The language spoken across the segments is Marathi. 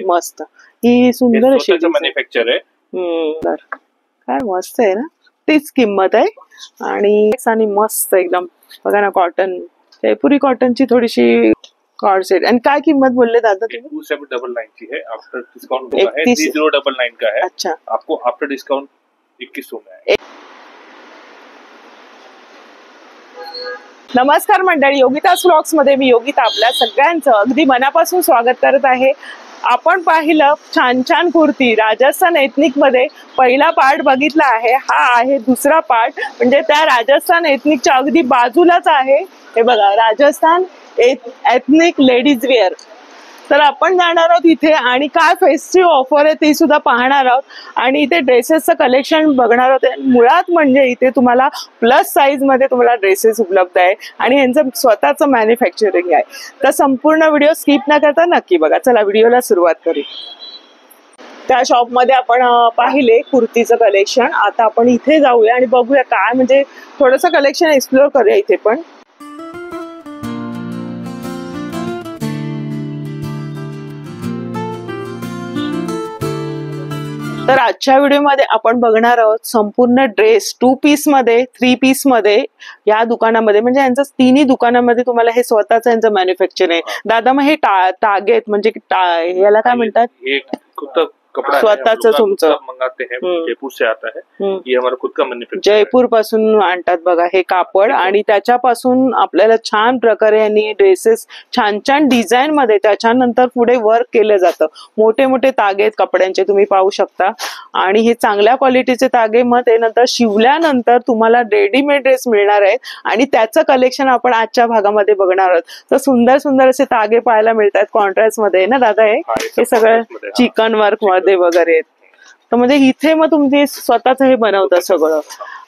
मस्त, ही सुंदर अशी मॅन्युफॅक्चर आहे. काय मस्त आहे ना, तीच किंमत आहे. आणि मस्त एकदम बघा ना, कॉटन, जयपुरी कॉटनची थोडीशी कॉर्ड सेट. आणि काय किंमत बोलले दादा तुम्ही? 2799 की है, आफ्टर डिस्काउंट होगा है 3099 का है. अच्छा, आपको आफ्टर डिस्काउंट 2100 में है. नमस्कार मंडळी, योगिताज व्लॉग्स मध्ये मी योगिता आपल्या सगळ्यांचं अगदी मनापासून स्वागत करत आहे. आपण पाहिलं छान छान कुर्ती राजस्थान एथनिक मध्ये पहिला पार्ट बघितला आहे. हा आहे दुसरा पार्ट, म्हणजे त्या राजस्थान एथनिकच्या अगदी बाजूलाच आहे. हे बघा, राजस्थान एथनिक लेडीज वेअर. तर आपण जाणार आहोत इथे आणि काय फेस्टिव्ह ऑफर आहे ते सुद्धा पाहणार आहोत. आणि इथे ड्रेसेसचं कलेक्शन बघणार आहोत. मुळात म्हणजे इथे तुम्हाला प्लस साईज मध्ये तुम्हाला ड्रेसेस उपलब्ध आहे आणि यांचं स्वतःचं मॅन्युफॅक्चरिंग आहे. तर संपूर्ण व्हिडिओ स्किप न करता नक्की बघा. चला व्हिडिओला सुरुवात करू. त्या शॉप मध्ये आपण पाहिले कुर्तीचं कलेक्शन. आता आपण इथे जाऊया आणि बघूया काय, म्हणजे थोडंसं कलेक्शन एक्सप्लोर करूया इथे पण. तर आजच्या व्हिडिओमध्ये आपण बघणार आहोत संपूर्ण ड्रेस 2 पीस मध्ये, 3 पीस मध्ये या दुकानामध्ये, म्हणजे यांचं तिन्ही दुकानामध्ये तुम्हाला हे स्वतःच यांचं मॅन्युफॅक्चर आहे. दादा मग हे टागेत म्हणजे याला काय म्हणतात? स्वतःच तुमचं मंगाते हैं, जयपुर से आता है. ये हमारा खुद का मैन्युफैक्चर, जयपूर पासून आणतात बघा हे कापड. आणि त्याच्यापासून आपल्याला छान प्रकारे यांनी ड्रेसेस छान छान डिझाईन मध्ये त्याच्यानंतर पुढे वर्क केलं जातं. मोठे मोठे तागे आहेत कपड्यांचे, तुम्ही पाहू शकता. आणि हे चांगल्या क्वालिटीचे तागे मध्ये नंतर शिवल्यानंतर तुम्हाला रेडीमेड ड्रेस मिळणार आहेत. आणि त्याचं कलेक्शन आपण आजच्या भागामध्ये बघणार आहोत. तर सुंदर सुंदर असे तागे पाहायला मिळतात कॉन्ट्रास्ट मध्ये ना दादा. हे सगळं चिकन वर्क मध्ये वगैरे. तर म्हणजे इथे मग तुम्ही स्वतःच हे बनवता सगळं.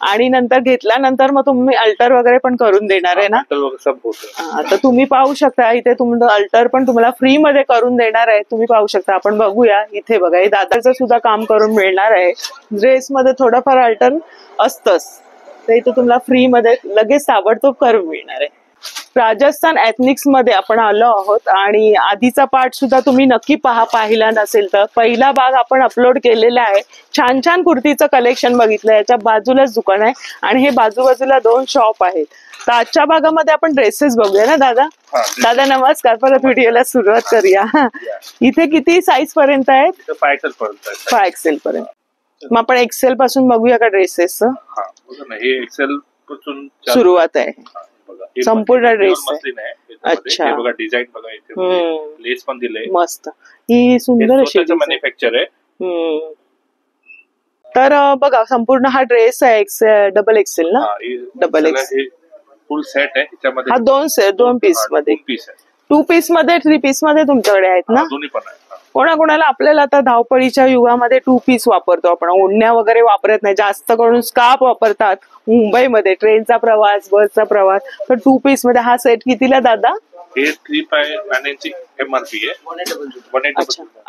आणि नंतर घेतल्यानंतर मग तुम्ही अल्टर वगैरे पण करून देणार आहे ना? तर तुम्ही पाहू शकता इथे तुमचं अल्टर पण तुम्हाला फ्री मध्ये करून देणार आहे. तुम्ही पाहू शकता. आपण बघूया इथे बघा, हे दादाचं सुद्धा काम करून मिळणार आहे. ड्रेस मध्ये थोडंफार अल्टर असतंच, तर इथे तुम्हाला फ्री मध्ये लगेच ताबडतोब करून मिळणार आहे. राजस्थान एथनिक्स मध्ये आपण आलो आहोत आणि आधीचा पार्ट सुद्धा तुम्ही नक्की पाहिला नसेल तर पहिला भाग आपण अपलोड केलेला आहे. छान छान कुर्तीचं कलेक्शन बघितलं. याच्या बाजूलाच दुकान आहे आणि हे बाजूबाजूला 2 शॉप आहेत. तर आजच्या भागामध्ये आपण ड्रेसेस बघूया ना दादा. दादा नमस्कार, परत व्हिडिओला सुरुवात करूया. इथे किती साईज पर्यंत आहेत? 5 XL पर्यंत. मग आपण एक्सेल पासून बघूया का ड्रेसेस? एक्सेल पासून सुरुवात आहे. संपूर्ण ड्रेस. अच्छा, डिझाईन बघा, इथे लेस पण दिले, मस्त. ही सुंदर अशी मॅन्युफॅक्चर आहे. तर बघा संपूर्ण हा ड्रेस आहे डबल एक्सेल ना? डबल एक्सेल फुल सेट आहे. त्याच्यामध्ये हा 2 पीस मध्ये, 2 पीस मध्ये, 3 पीस मध्ये तुमच्याकडे आहेत ना? दोन्ही पण आहे. कोणाकोणाला आपल्याला आता धावपळीच्या युगामध्ये 2 पीस वापरतो आपण, ओढण्या वगैरे वापरत नाही, जास्त करून स्कार्फ वापरतात. मुंबईमध्ये ट्रेनचा प्रवास, बसचा प्रवास, तर 2 पीस मध्ये हा सेट कितीला दादा? हे 359 MRP आहे.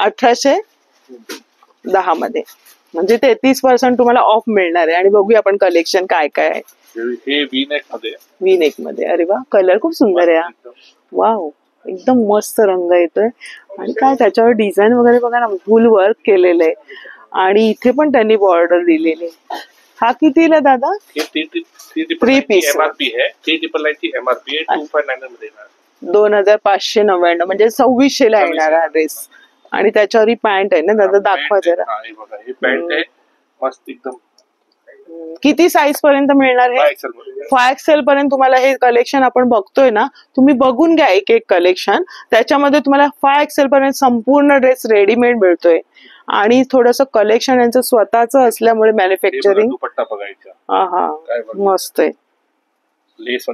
1810 मध्ये, म्हणजे 33% तुम्हाला ऑफ मिळणार आहे. आणि बघूया आपण कलेक्शन काय काय आहे. हे वी नेक मध्ये. अरे वा, कलर खूप सुंदर आहे. वाव, एकदम मस्त रंग येतोय. आणि काय त्याच्यावर डिझाईन वगैरे बघा ना, फुल वर्क केलेलं आहे. आणि इथे पण त्यांनी बॉर्डर दिलेली आहे. हा कितीला दादा? 3 पीस MRP है. 399 MRP है. 259 मध्ये येणार. 2599 म्हणजे 2600 ला येणार हा ड्रेस. आणि त्याच्यावर ही पॅन्ट आहे ना दादा, दाखवा जरा. ही पॅन्ट आहे मस्त एकदम. किती साईज पर्यंत मिळणार हे? 5 XL पर्यंत तुम्हाला हे कलेक्शन आपण बघतोय ना, तुम्ही बघून घ्या एक एक कलेक्शन. त्याच्यामध्ये तुम्हाला 5 XL पर्यंत संपूर्ण ड्रेस रेडीमेड मिळतोय. आणि थोडस कलेक्शन यांचं स्वतःच असल्यामुळे मॅन्युफॅक्चरिंग. दुपट्टा बघायचा. हा, मस्त आहे. लेस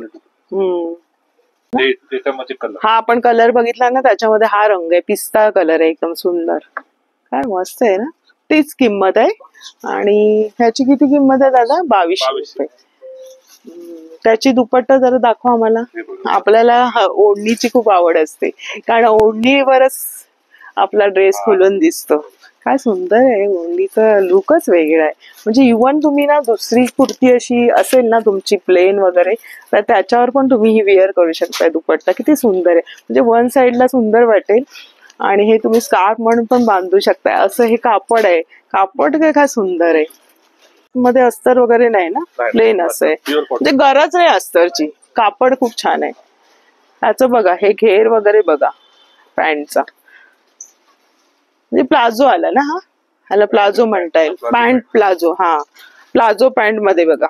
हा आपण कलर बघितला ना, त्याच्यामध्ये हा रंग आहे, पिस्ता कलर आहे, एकदम सुंदर. काय मस्त आहे ना. तीच किंमत आहे. आणि ह्याची किती किंमत आहे दादा? 2200 रुपये. त्याची दुपट्टा जरा दाखवा आम्हाला. आपल्याला ओढणीची खूप आवड असते, कारण ओढणीवरच आपला ड्रेस खुलून दिसतो. काय सुंदर आहे, ओढणीचा लुकच वेगळा आहे. म्हणजे इव्हन तुम्ही ना दुसरी कुर्ती अशी असेल ना तुमची प्लेन वगैरे, तर त्याच्यावर पण तुम्ही ही वेअर करू शकता. दुपट्टा किती सुंदर आहे, म्हणजे वन साइडला सुंदर वाटेल. आणि हे तुम्ही स्कार्फ म्हणून पण बांधू शकताय. असं हे कापड आहे. कापड काय सुंदर आहे. मध्ये अस्तर वगैरे नाही ना, प्लेन असं आहे. म्हणजे गरज नाही अस्तरची. कापड खूप छान आहे. त्याचं बघा हे घेर वगैरे बघा पॅन्टचा. म्हणजे प्लाझो आला ना हा, ह्याला प्लाझो म्हणता येईल. Pant palazzo. हा प्लाझो पॅन्ट मध्ये बघा.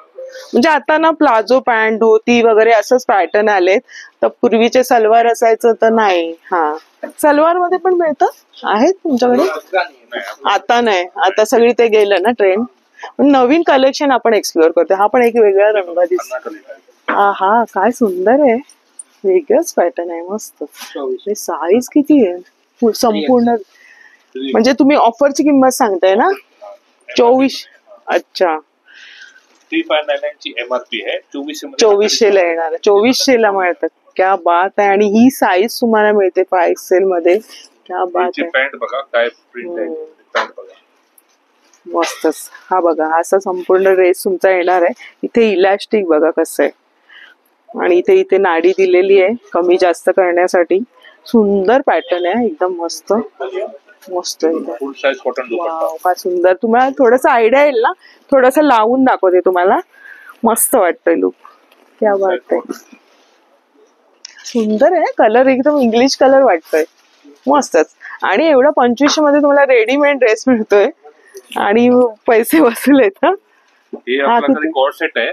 म्हणजे आता ना प्लाझो पॅन्ट धोती वगैरे असंच पॅटर्न आलेत. तर पूर्वीचे सलवार असायचं तर नाही. हा सलवार मध्ये पण मिळतं आहेत तुमच्याकडे? आता नाही, आता सगळी ते गेलं ना ट्रेंड. नवीन कलेक्शन आपण एक्सप्लोर करतो. हा पण एक वेगळा रंग दिसतो. हा काय सुंदर आहे. वेगळंच पॅटर्न आहे. मस्त. साईज किती आहे संपूर्ण? म्हणजे तुम्ही ऑफरची किंमत सांगताय ना? 24. अच्छा 3599 एमआरपी आहे. 2400 ला येणार. 2400 ला मिळतात. क्या बात आहे. आणि ही साईज तुम्हाला मिळते 5 XL मध्ये. क्या बात आहे. पॅन्ट बघा काय प्रिंट आहे. पॅन्ट बघा मस्तच. हा बघा असा संपूर्ण ड्रेस तुमचा येणार आहे. इथे इलास्टिक बघा कसं आहे. आणि इथे नाडी दिलेली आहे कमी जास्त करण्यासाठी. सुंदर पॅटर्न आहे एकदम. मस्त मस्त एकदम. फुल साइज कॉटन दुपट्टा. हे आपल्याकडे कॉर्ड सेट आहे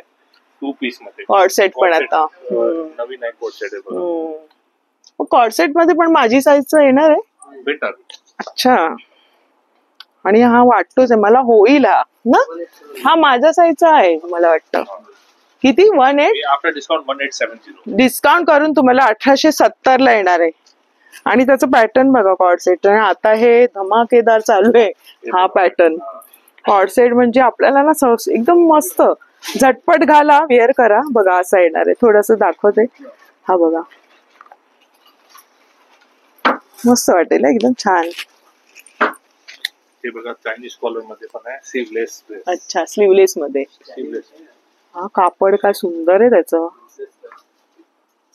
2 पीस मध्ये. कॉर्ड सेट पण आता नवीन आहे कॉर्ड सेट आहे. कॉर्ड सेट मध्ये पण माझी साईजचं येणार आहे. बेटर. अच्छा. आणि हा वाटतोच आहे मला होईल हा ना. हा माझ्या साईजचा आहे मला वाटतं. किती 18? After discount 1870. डिस्काउंट करून तुम्हाला 1870 ला येणार आहे. आणि त्याचं पॅटर्न बघा कॉर्ड सेट. आता हे धमाकेदार चालू आहे हा पॅटर्न. कॉर्ड सेट म्हणजे आपल्याला ना एकदम मस्त झटपट घाला वेअर करा. बघा असं येणार आहे. थोडस दाखवते. हा बघा मस्त वाटेल एकदम छान. हे बघा चायनीज कॉलर मध्ये पण आहे. स्लीवलेस. अच्छा स्लीवलेस मध्ये. हा कापड काय सुंदर आहे त्याचं.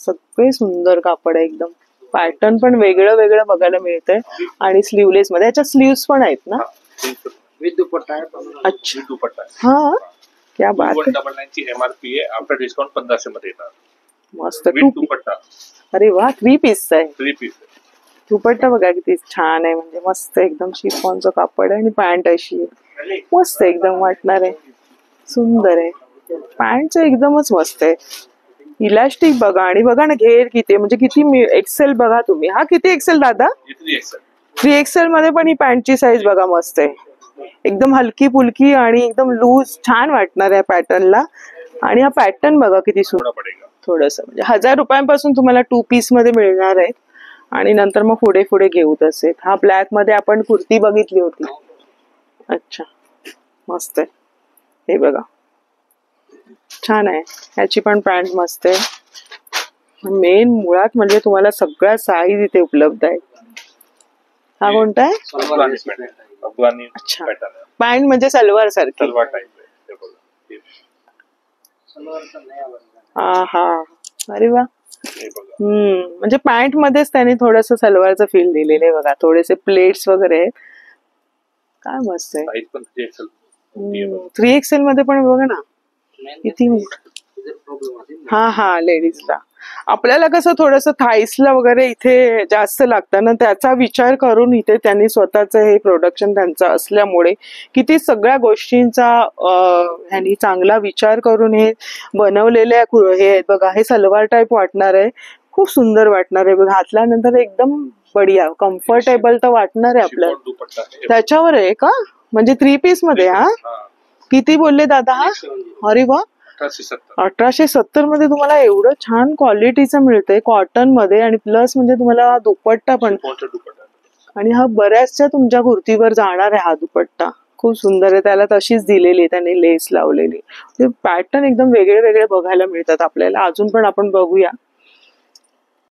सगळे सुंदर कापड आहे एकदम. पॅटर्न पण वेगळं वेगळं बघायला मिळतंय. आणि स्लीवलेस मध्ये याच्या स्लीव्स पण आहेत ना. विथ दुपट्टा आहे. अच्छा दुपट्टा. हा क्या बात आहे. 1199 ची एमआरपी आहे. आफ्टर डिस्काउंट 1500 मध्ये येणार. मस्त. दुपट्टा. अरे वा 3 पीसचा आहे. 3 पीस. दुपट्टा बघा किती छान आहे. म्हणजे मस्त एकदम शिफॉनचं कापड आहे. आणि पॅन्ट अशी आहे. मस्त एकदम वाटणार आहे. सुंदर आहे. पॅन्टचं एकदमच मस्त आहे. इलास्टिक बघा. आणि बघा ना घेर किती म्हणजे किती एक्सेल बघा तुम्ही. हा किती एक्सेल दादा? 3 XL मध्ये पण ही पॅन्टची साईज बघा मस्त आहे. एकदम हलकी फुलकी आणि एकदम लूज छान वाटणार आहे पॅटर्नला. आणि हा पॅटर्न बघा किती सुंदर. थोडस म्हणजे 1000 रुपयांपासून तुम्हाला 2 पीस मध्ये मिळणार आहे. आणि नंतर मग पुढे पुढे घेऊ तसे. हा ब्लॅक मध्ये आपण कुर्ती बघितली होती. अच्छा मस्त आहे. हे बघा छान आहे. ह्याची पण पॅन्ट मस्त आहे. मेन मुळात म्हणजे तुम्हाला सगळ्या साईज इथे उपलब्ध आहे. हा कोणता आहे? अच्छा पॅन्ट म्हणजे सलवार सारखी. हा अरे वा. म्हणजे पॅन्ट मध्येच त्याने थोडस सलवारचं फील दिलेलं आहे बघा. थोडेसे प्लेट्स वगैरे आहेत. काय मस्त आहे. 3 XL मध्ये पण बघा ना किती. हा लेडीजला. आपल्याला कसं थोडस थाईसला वगैरे इथे जास्त लागतं ना. त्याचा विचार करून इथे त्यांनी स्वतःच हे प्रोडक्शन त्यांचं असल्यामुळे किती सगळ्या गोष्टींचा ह्यांनी चांगला विचार करून हे बनवलेले हे बघा. हे सलवार टाईप वाटणार आहे. खूप सुंदर वाटणार आहे बघा. घातल्यानंतर एकदम बढिया कम्फर्टेबल तर वाटणार आहे आपल्याला. त्याच्यावर आहे का म्हणजे 3 पीस मध्ये. हा किती बोलले दादा हा? अरे वा 1870 मध्ये तुम्हाला एवढं छान क्वालिटीचं मिळतंय कॉटन मध्ये. आणि प्लस म्हणजे तुम्हाला दुपट्टा पण. आणि हा बऱ्याचशा तुमच्या कुर्तीवर जाणार आहे हा दुपट्टा. खूप सुंदर आहे. त्याला तशीच दिलेली आहे त्याने लेस लावलेली. पॅटर्न एकदम वेगळे वेगळे बघायला मिळतात आपल्याला. अजून पण आपण बघूया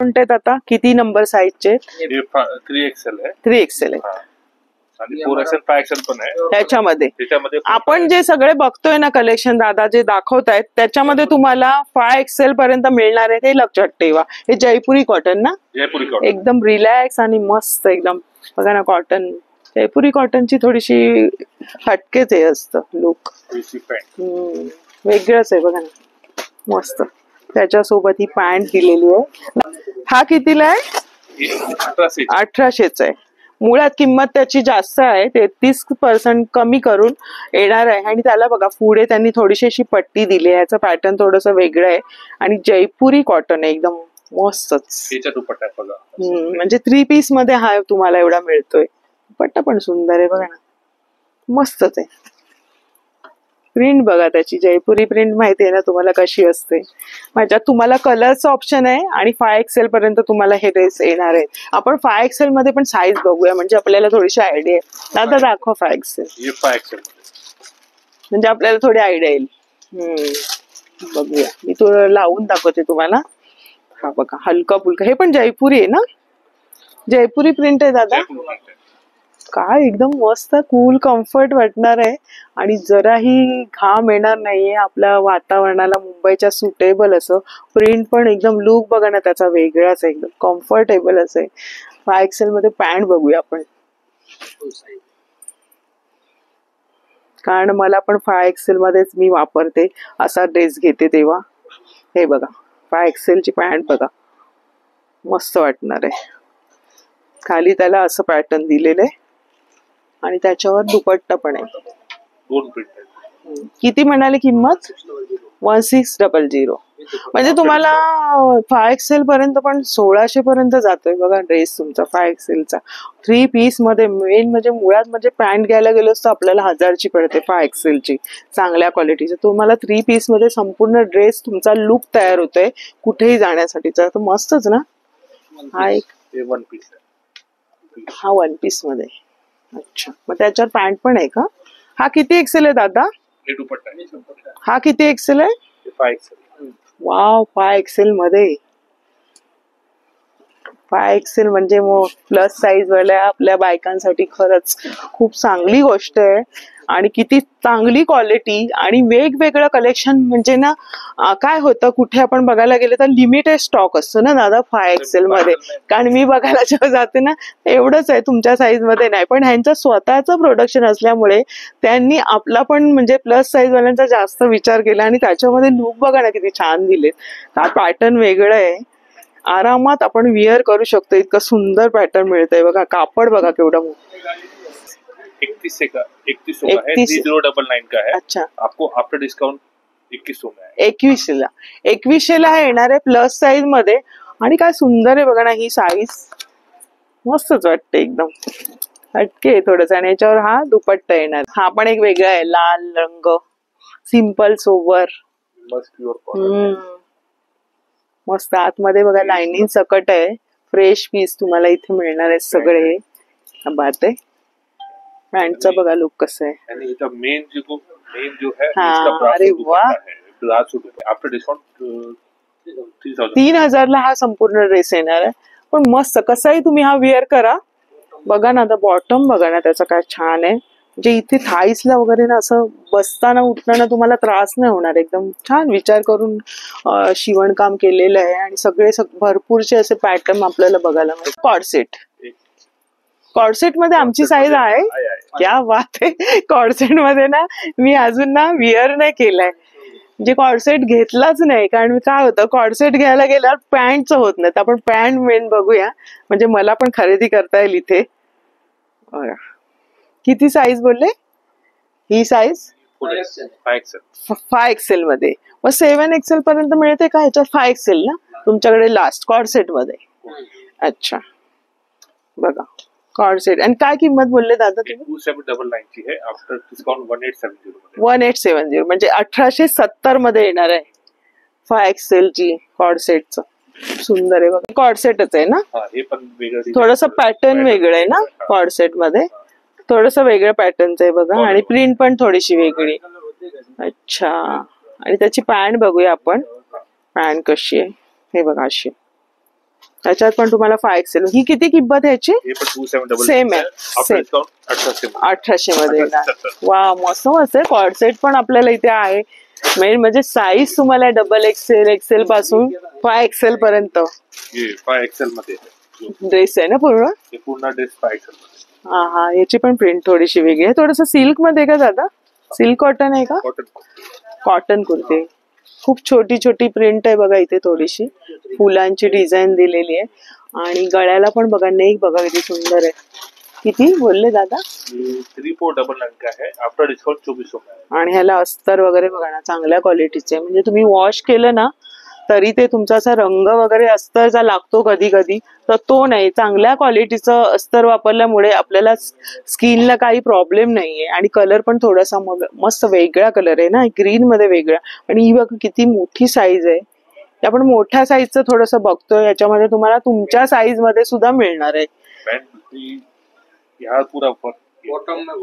कोणते आता. किती नंबर साईजचे? 3 XL आहे. 3 XL आहे. आणि 4XL 5XL पण आहे त्याच्यामध्ये. त्याच्यामध्ये आपण जे सगळे बघतोय ना कलेक्शन दादा जे दाखवतायत त्याच्यामध्ये तुम्हाला 5XL पर्यंत मिळणार आहे, हे लक्षात ठेवा. हे जयपुरी कॉटन ना, जयपुरी कॉटन एकदम रिलॅक्स आणि मस्त एकदम. बघा ना कॉटन, जयपुरी कॉटनची थोडीशी हटकेच हे असतं लुक, वेगळंच आहे बघा ना, मस्त. त्याच्यासोबत ही पॅन्ट दिलेली आहे. हा कितीला आहे? 1800चा आहे. मुळात किंमत त्याची जास्त आहे, 33% कमी करून येणार आहे. आणि त्याला बघा पुढे त्यांनी थोडीशी अशी पट्टी दिली आहे, याचं पॅटर्न थोडस वेगळं आहे आणि जयपुरी कॉटन आहे, एकदम मस्तच. म्हणजे 3 पीस मध्ये हा तुम्हाला एवढा मिळतोय. दुपट्टा पण सुंदर आहे बघा ना, मस्तच आहे. प्रिंट बघा त्याची, जयपुरी प्रिंट माहिती आहे ना तुम्हाला कशी असते. माझ्यात तुम्हाला कलरचं ऑप्शन आहे आणि 5XL पर्यंत तुम्हाला हे ड्रेस येणार आहे. आपण 5XL मध्ये पण साईज बघूया म्हणजे आपल्याला थोडीशी आयडिया आहे. दादा दाखवा 5XL म्हणजे आपल्याला थोडी आयडिया येईल. बघूया, मी तो लावून दाखवते तुम्हाला. हा बघा, हलका फुलका, हे पण जयपुरी आहे ना, जयपुरी प्रिंट आहे दादा. काय एकदम मस्त कूल कम्फर्ट वाटणार आहे आणि जराही घाम येणार नाहीये. आपल्या वातावरणाला मुंबईच्या सुटेबल असं प्रिंट पण एकदम लुक बघा ना त्याचा वेगळाच आहे, एकदम कम्फर्टेबल असं आहे. 5XL मध्ये पॅन्ट बघूया आपण, कारण मला पण 5XL मध्येच मी वापरते असा ड्रेस घेते तेव्हा. हे बघा 5XL ची पॅन्ट बघा, मस्त वाटणार आहे. खाली त्याला असं पॅटर्न दिलेलं आहे आणि त्याच्यावर दुपट्टा पण आहे. किती म्हणाले किंमत? 1600. म्हणजे तुम्हाला 5XL पर्यंत पण 1600 पर्यंत जातोय बघा ड्रेस तुमचा 5XL चा. 3 पीस मध्ये मेन म्हणजे मुळात म्हणजे पॅन्ट घ्यायला गेलो तर आपल्याला 1000ची पडते 5XL ची, चांगल्या क्वालिटीची. तुम्हाला 3 पीस मध्ये संपूर्ण ड्रेस तुमचा लुक तयार होतोय कुठेही जाण्यासाठीचा, तर मस्तच ना. हा एक 1 पीस आहे, हा 1 पीस मध्ये. अच्छा, मग त्याच्यावर पॅन्ट पण आहे का? हा किती XL आहे दादा? हा किती XL आहे? 5XL. वाव, 5XL मध्ये. 5XL म्हणजे मग प्लस साईज वाल्या आपल्या बायकांसाठी खरंच खूप चांगली गोष्ट आहे. आणि किती चांगली क्वालिटी आणि वेगवेगळं कलेक्शन. म्हणजे ना काय होतं, कुठे आपण बघायला गेलं तर लिमिटेड स्टॉक असतो ना दादा 5XL मध्ये. कारण मी बघायला जेव्हा जाते ना एवढंच आहे, तुमच्या साईज मध्ये नाही. पण ह्यांचं स्वतःचं प्रोडक्शन असल्यामुळे त्यांनी आपला पण म्हणजे प्लस साईज वाल्यांचा जास्त विचार केला आणि त्याच्यामध्ये लुक बघा ना किती छान दिले. हा पॅटर्न वेगळं आहे, आरामात आपण विअर करू शकतो, इतकं सुंदर पॅटर्न मिळतंय बघा. कापड बघा केवढं. 31 से का 3100 का है, 3099 का है. अच्छा, आपको आफ्टर डिस्काउंट 2100 में है. 2100ला हे येणार आहे प्लस साईज मध्ये. आणि काय सुंदर आहे बघा ना ही साईज, मस्तच वाटते एकदम. हटके थोडस. आणि याच्यावर हा दुपट्टा येणार. हा पण एक वेगळा आहे, लाल रंग, सिंपल सोबर, मस्त. आतमध्ये बघा लाइनिंग सकट आहे, फ्रेश पीस तुम्हाला इथे मिळणार आहे सगळे. बात आहे. पॅन्टचा बघा लुक कसं आहे. आणि इथं मेन जो है हा, अरे वा, आफ्टर डिस्काउंट 3000ला हा संपूर्ण ड्रेस येणार आहे. पण मस्त कसाही तुम्ही हा विअर करा. बघा ना आता बॉटम बघा ना त्याचा काय छान आहे. म्हणजे इथे थाईसला वगैरे ना असं बसताना उठताना तुम्हाला त्रास नाही होणार. एकदम छान विचार करून शिवणकाम केलेलं आहे आणि सगळे भरपूरचे असे पॅटर्न आपल्याला बघायला मिळतात. कॉर्सेट मध्ये आमची साईज आहे. क्या बात आहे. कॉर्सेट मध्ये ना मी अजून ना विअर नाही केलाय, म्हणजे कॉर्सेट घेतलाच नाही. कारण काय होतं, कॉर्सेट घ्यायला गेल्यावर पॅन्टचं होत नाही. तर आपण पॅन्ट मेन बघूया, म्हणजे मला पण खरेदी करता येईल इथे. किती साईज बोलले? ही साईज 5XL मध्ये. मग 7XL पर्यंत मिळते का ह्याच्यात 5XL ना तुमच्याकडे लास्ट कॉर्सेट मध्ये? अच्छा, बघा कॉर्सेट. आणि काय किंमत बोलले दादा तुम्ही? 2799 ची आहे, आफ्टर डिस्काउंट 1870. 1870 म्हणजे 1870 मध्ये येणार आहे 5XL ची कॉर्सेटचं. सुंदर आहे बघा. कॉर्सेटच आहे ना, हे पण वेगळं, थोडस पॅटर्न वेगळं आहे ना कॉर्सेट मध्ये, थोडस वेगळं पॅटर्नच आहे बघा. आणि प्रिंट पण थोडीशी वेगळी. अच्छा, आणि त्याची पॅन्ट बघूया आपण. पॅन्ट कशी आहे हे बघा, अशी त्याच्यात पण तुम्हाला 5XL. ही किती किंमत आहे याची? हे पण 27 सेम आहे, सेम 1800 मध्ये येणार. वा मस्त मस्त आहे. कॉर्ड सेट पण आपल्याला इथे आहे. मेन म्हणजे साईज तुम्हाला XXL, XL पासून 5XL पर्यंत 5XL मध्ये ड्रेस आहे ना पूर्ण. पूर्ण ड्रेस 5XL मध्ये. हा हा, याची पण प्रिंट थोडीशी वेगळी आहे. थोडस सिल्क मध्ये का दादा? सिल्क कॉटन आहे का? कॉटन कुर्ती. खूप छोटी छोटी प्रिंट आहे बघा इथे, थोडीशी फुलांची डिझाईन दिलेली आहे. आणि गळ्याला पण बघा, नेक बघा किती सुंदर आहे. किती बोलले दादा? 3499 का है, आफ्टर डिस्काउंट 2400. आणि ह्याला अस्तर वगैरे बघा ना, चांगल्या क्वालिटीचे. म्हणजे तुम्ही वॉश केलं ना तरी ते तुमचा असा रंग वगैरे अस्तरचा लागतो कधी कधी, तर तो नाही. चांगल्या क्वालिटीचं अस्तर वापरल्यामुळे आपल्याला स्किनला काही प्रॉब्लेम नाहीये. आणि कलर पण थोडासा मस्त वेगळा कलर आहे ना, ग्रीन मध्ये वेगळा. आणि ही बघा किती मोठी साईज आहे. आपण मोठ्या साईजचं थोडंसं बघतोय. याच्यामध्ये तुम्हाला तुमच्या साईज मध्ये सुद्धा मिळणार आहे.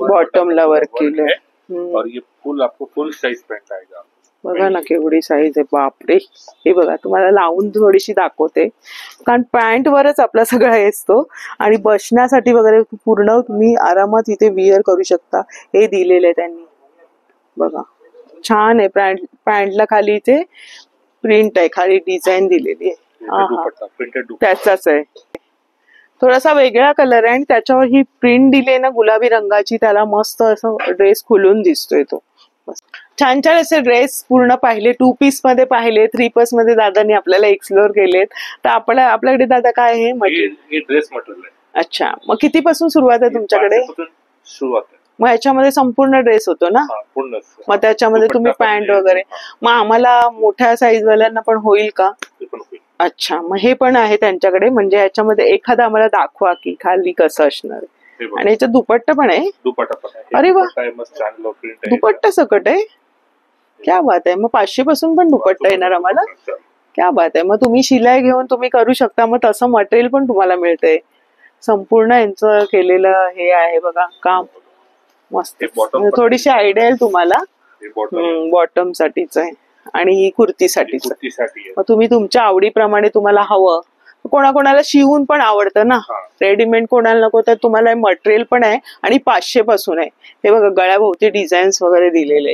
बॉटमला वर्क केलं और ये फुल आपको फुल साइज पैंट आएगा. बघा ना केवढी साईज आहे, बापरे. हे बघा, तुम्हाला लावून थोडीशी दाखवते, कारण पॅन्ट वरच आपला सगळा असतो. आणि बसण्यासाठी वगैरे पूर्ण तुम्ही आरामात इथे विअर करू शकता. हे दिलेलं आहे त्यांनी बघा, छान आहे. पॅन्टला खाली इथे प्रिंट आहे, खाली डिझाईन दिलेली आहे. त्याचाच आहे, थोडासा वेगळा कलर आहे. आणि त्याच्यावर ही प्रिंट दिली ना गुलाबी रंगाची, त्याला मस्त असं ड्रेस खुलून दिसतोय तो. छान छान असे ड्रेस पूर्ण पाहिले, 2 पीस मध्ये पाहिले, 3 पीस मध्ये दादानी आपल्याला एक्सप्लोर केलेत. तर आपल्याकडे दादा काय आहे ड्रेस मटेरियल आहे. अच्छा, मग कितीपासून सुरुवात आहे तुमच्याकडे? सुरुवात आहे. मग ह्याच्यामध्ये संपूर्ण ड्रेस होतो ना? मग त्याच्यामध्ये तुम्ही पॅन्ट वगैरे, मग आम्हाला मोठ्या साईज वाल्यांना पण होईल का? अच्छा, मग हे पण आहे त्यांच्याकडे. म्हणजे ह्याच्यामध्ये एखादा आम्हाला दाखवा की खाली कसं असणार आहे. आणि याच्यात दुपट्टा पण आहे? दुपट्टा पण आहे. अरे वा, दुपट्टा सकट आहे. क्या बात आहे. मग 500 पासून पण दुपट्टा येणार आम्हाला? क्या बात आहे. मग तुम्ही शिलाई घेऊन तुम्ही करू शकता. मग तसं मटेरियल पण तुम्हाला मिळतंय. संपूर्ण यांचं केलेलं हे आहे बघा काम, मस्त. थोडीशी आयडिया आहे तुम्हाला. बॉटम साठीच आहे आणि ही कुर्तीसाठी. मग तुम्ही तुमच्या आवडीप्रमाणे तुम्हाला हवं. कोणाकोणाला शिवून पण आवडतं ना, रेडीमेड कोणाला नको, तर तुम्हाला मटेरियल पण आहे. आणि 500 पासून आहे. हे बघा, गळ्याभोवती डिझाईन्स वगैरे दिलेले,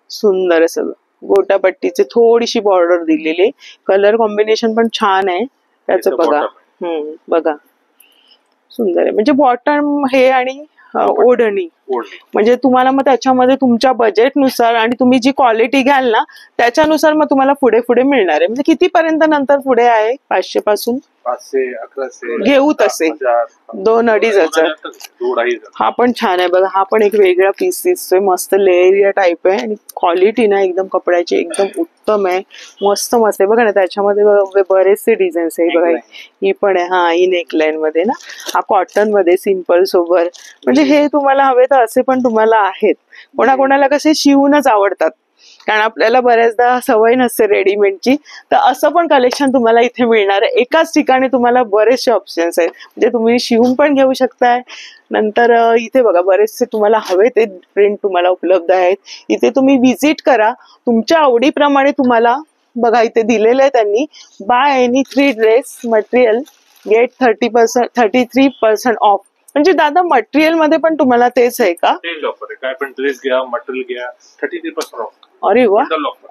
सुंदर असं गोटापट्टीचे थोडीशी बॉर्डर दिलेली. कलर कॉम्बिनेशन पण छान आहे त्याचं बघा. बघा सुंदर आहे. म्हणजे बॉटम हे आणि ओढणी. म्हणजे तुम्हाला मग त्याच्यामध्ये तुमच्या बजेटनुसार आणि तुम्ही जी क्वालिटी घ्याल ना त्याच्यानुसार मग तुम्हाला पुढे पुढे मिळणार आहे. म्हणजे कितीपर्यंत नंतर पुढे आहे? 500 पासून 500, 1100 घेऊ तसे 2-2.5 हा पण छान आहे बघा. हा पण एक वेगळा पीस दिसतोय, मस्त लेअरिया टाईप आहे. आणि क्वालिटी ना एकदम कपड्याची एकदम उत्तम आहे, मस्त मस्त आहे बघा ना. त्याच्यामध्ये बरेचसे डिझाईन्स आहे बघा. ही पण आहे, हा ही नेकलाईन मध्ये ना, हा कॉटन मध्ये सिंपल सोबर. म्हणजे हे तुम्हाला हवे तर असे पण तुम्हाला आहेत. कोणाकोणाला कसे शिवूनच आवडतात, कारण आपल्याला बऱ्याचदा सवय नसते रेडीमेडची. तर असं पण कलेक्शन तुम्हाला इथे मिळणार आहे. एकाच ठिकाणी तुम्हाला बरेचसे ऑप्शन्स आहेत. म्हणजे तुम्ही शिवून पण घेऊ शकताय. नंतर इथे बघा बरेचसे तुम्हाला हवे ते प्रिंट तुम्हाला उपलब्ध आहेत. इथे तुम्ही व्हिजिट करा, तुमच्या आवडीप्रमाणे तुम्हाला बघा इथे दिलेलं आहे त्यांनी. Buy any 3 dress material get 33% off. म्हणजे दादा मटेरियल मध्ये पण तुम्हाला तेच आहे का? काय पण ड्रेस घ्या, मटेरियल घ्या, 33% ऑफ. अरे वा,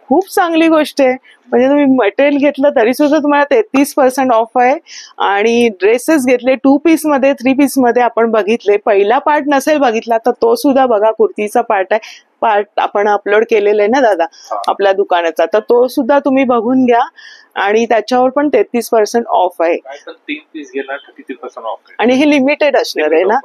खूप चांगली गोष्ट आहे. म्हणजे तुम्ही मटेरियल घेतलं तरी सुद्धा तुम्हाला 33% ऑफ आहे. आणि ड्रेसेस घेतले 2 पीस मध्ये, 3 पीस मध्ये आपण बघितले. पहिला पार्ट नसेल बघितला तर तो सुद्धा बघा, कुर्तीचा पार्ट आहे. पार्ट आपण अपलोड केलेला आहे ना दादा आपल्या दुकानाचा, तर तो सुद्धा तुम्ही बघून घ्या. आणि त्याच्यावर पण 33% ऑफ आहे. 3 पीस घेणार 33% ऑफ आहे. आणि हे लिमिटेड असणार आहे ना.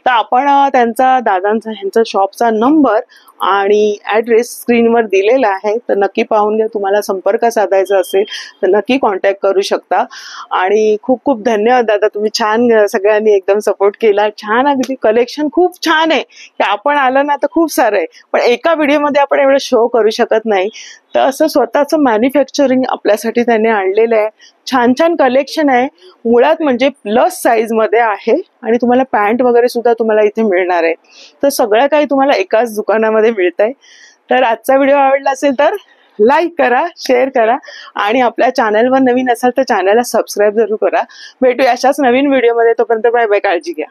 तर आपण त्यांचा दादांचा ह्यांचा शॉपचा नंबर आणि ऍड्रेस स्क्रीनवर दिलेला आहे, तर नक्की पाहून घ्या. तुम्हाला संपर्क साधायचा असेल तर नक्की कॉन्टॅक्ट करू शकता. आणि खूप खूप धन्यवाद दादा, तुम्ही छान सगळ्यांनी एकदम सपोर्ट केला. छान, अगदी कलेक्शन खूप छान आहे. की आपण आलं ना तर खूप सारं आहे, पण एका व्हिडिओमध्ये आपण एवढं शो करू शकत नाही. तर असं स्वतःचं मॅन्युफॅक्चरिंग आपल्यासाठी त्यांनी आणलेलं आहे. छान छान कलेक्शन आहे. मुळात म्हणजे प्लस साईज मध्ये आहे. आणि तुम्हाला पॅन्ट वगैरे सुद्धा तुम्हाला इथे मिळणार आहे. तर सगळं काही तुम्हाला एकाच दुकानामध्ये मिळत आहे. तर आजचा व्हिडिओ आवडला असेल तर लाईक करा, शेअर करा आणि आपल्या चॅनलवर नवीन असाल तर चॅनलला सबस्क्राईब जरूर करा. भेटूया अशाच नवीन व्हिडिओमध्ये. तोपर्यंत बाय बाय, काळजी घ्या.